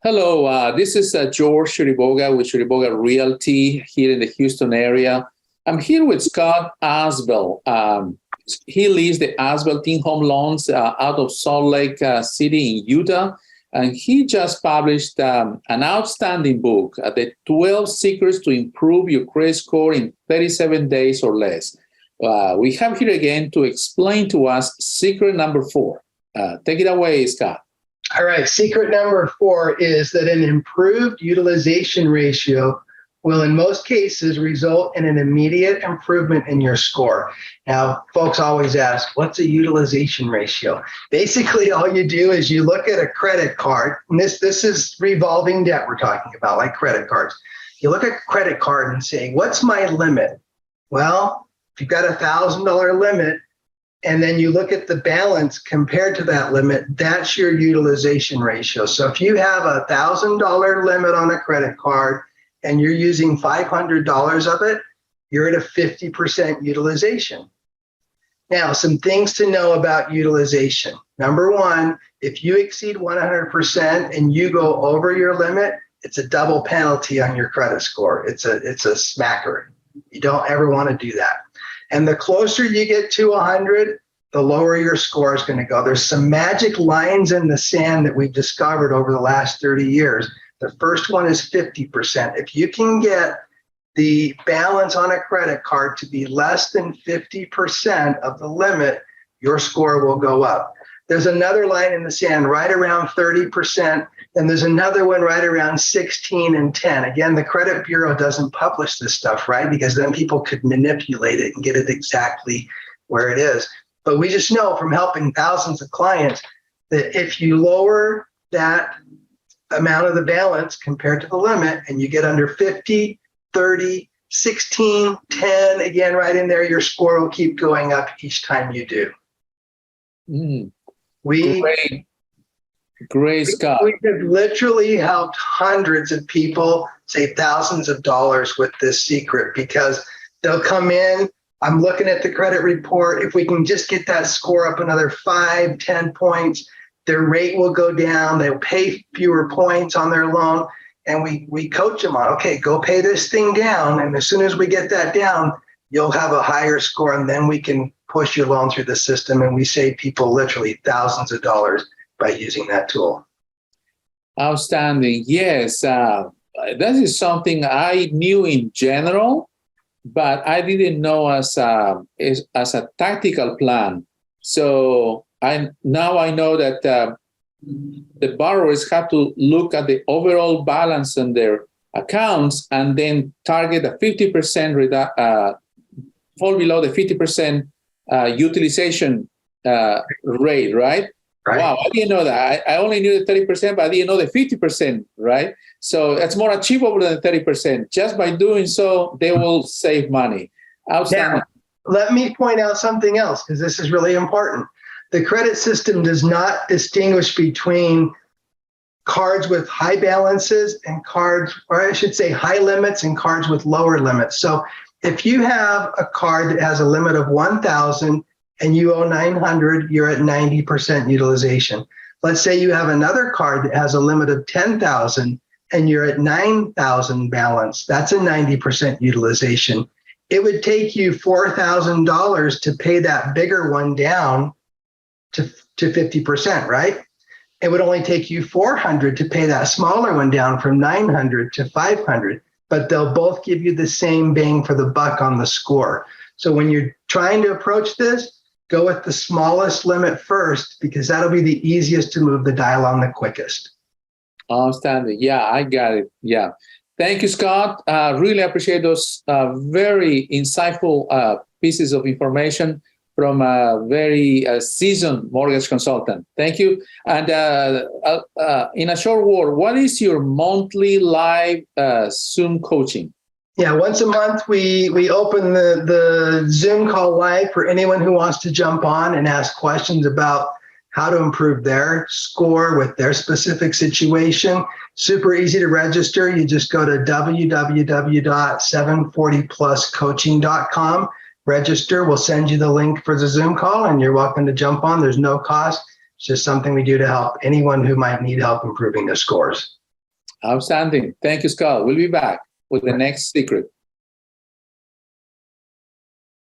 Hello, this is George Shuriboga with Shuriboga Realty here in the Houston area. I'm here with Scott Asbell. He leads the Asbell Team home loans out of Salt Lake City in Utah. And he just published an outstanding book, The 12 Secrets to Improve Your Credit Score in 37 Days or Less. We have here again to explain to us secret number 4. Take it away, Scott. All right, secret number 4 is that an improved utilization ratio will in most cases result in an immediate improvement in your score. Now, folks always ask, what's a utilization ratio? Basically, all you do is you look at a credit card, and this is revolving debt we're talking about, like credit cards. You look at a credit card and say, what's my limit? Well, if you've got a $1,000 limit, and then you look at the balance compared to that limit, that's your utilization ratio. So if you have a $1,000 limit on a credit card and you're using $500 of it, you're at a 50% utilization. Now, some things to know about utilization. Number 1, if you exceed 100% and you go over your limit, it's a double penalty on your credit score. It's a smacker. You don't ever want to do that. And the closer you get to 100, the lower your score is going to go. There's some magic lines in the sand that we've discovered over the last 30 years. The first one is 50%. If you can get the balance on a credit card to be less than 50% of the limit, your score will go up. There's another line in the sand right around 30%. And there's another one right around 16 and 10. Again, the credit bureau doesn't publish this stuff, right? Because then people could manipulate it and get it exactly where it is. But we just know from helping thousands of clients that if you lower that amount of the balance compared to the limit and you get under 50, 30, 16, 10, again, right in there, your score will keep going up each time you do. Great, Scott. We have literally helped hundreds of people save thousands of dollars with this secret because they'll come in. I'm looking at the credit report. If we can just get that score up another 5, 10 points, their rate will go down. They'll pay fewer points on their loan. And we coach them on, okay, go pay this thing down. And as soon as we get that down, you'll have a higher score. And then we can push your loan through the system. And we save people literally thousands of dollars by using that tool. Outstanding. Yes, that is something I knew in general, but I didn't know as a tactical plan. So now I know that the borrowers have to look at the overall balance on their accounts and then target a 50% fall below the 50% utilization rate, right? Right. Wow, I didn't know that. I only knew the 30%, but I didn't know the 50%, right? So it's more achievable than the 30%. Just by doing so, they will save money. Outstanding. Now, let me point out something else, because this is really important. The credit system does not distinguish between cards with high balances and cards, or I should say high limits and cards with lower limits. So if you have a card that has a limit of 1,000 and you owe 900, you're at 90% utilization. Let's say you have another card that has a limit of 10,000 and you're at 9,000 balance. That's a 90% utilization. It would take you $4,000 to pay that bigger one down to 50%, right? It would only take you $400 to pay that smaller one down from 900 to 500, but they'll both give you the same bang for the buck on the score. So when you're trying to approach this, go with the smallest limit first, because that'll be the easiest to move the dial on the quickest. Outstanding. Yeah, I got it. Yeah. Thank you, Scott. Really appreciate those very insightful pieces of information from a very seasoned mortgage consultant. Thank you. And in a short word, what is your monthly live Zoom coaching? Yeah, once a month, we open the Zoom call live for anyone who wants to jump on and ask questions about how to improve their score with their specific situation. Super easy to register. You just go to www.740pluscoaching.com. Register. We'll send you the link for the Zoom call, and you're welcome to jump on. There's no cost. It's just something we do to help anyone who might need help improving their scores. Outstanding. Thank you, Scott. We'll be back with the next secret.